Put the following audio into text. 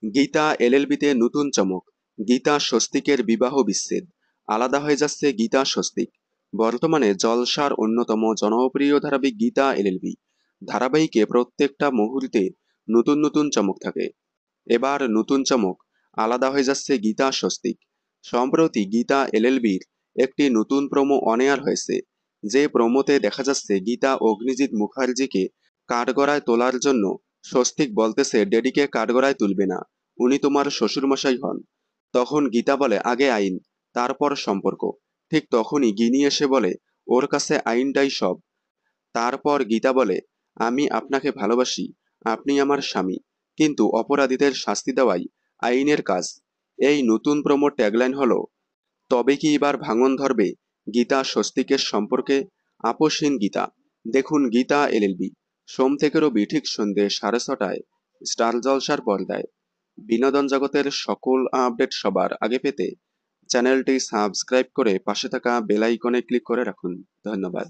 গীতা এলএলবিতে নতুন চমক। গীতা স্বস্তিকের বিবাহ বিচ্ছেদ। আলাদা হয়ে যাচ্ছে গীতা স্বস্তিক। বর্তমানে জলসার অন্যতম জনপ্রিয় ধারাবাহিক গীতা এলএলবি ধারাবাহিকে প্রত্যেকটা মুহূর্তে নতুন নতুন চমক থাকে। এবার নতুন চমক, আলাদা হয়ে যাচ্ছে গীতা স্বস্তিক। সম্প্রতি গীতা এলএলবির একটি নতুন প্রোমো অন এয়ার হয়েছে, যে প্রোমোতে দেখা যাচ্ছে গীতা অগ্নিজিৎ মুখার্জিকে কাঠগড়ায় তোলার জন্য স্বস্তিক বলতেছে ড্যাডিকে কাঠগড়ায় তুলবে না, উনি তোমার শ্বশুরমশাই হন। তখন গীতা বলে আগে আইন, তারপর সম্পর্ক। ঠিক তখনই গিনি এসে বলে ওর কাছে আইনটাই সব। তারপর গীতা বলে আমি আপনাকে ভালোবাসি, আপনি আমার স্বামী, কিন্তু অপরাধীদের শাস্তি দেওয়াই আইনের কাজ। এই নতুন প্রোমোর ট্যাগলাইন হলো, তবে কি এবার ভাঙন ধরবে গীতা স্বস্তিকের সম্পর্কে? আপোষহীন গীতা। দেখুন গীতা এলএলবি সোম থেকে রবি ঠিক সন্ধ্যে 6:30টায় স্টার জলসার পর্দায়। বিনোদন জগতের সকল আপডেট সবার আগে পেতে চ্যানেলটি সাবস্ক্রাইব করে পাশে থাকা বেল আইকনে ক্লিক করে রাখুন। ধন্যবাদ।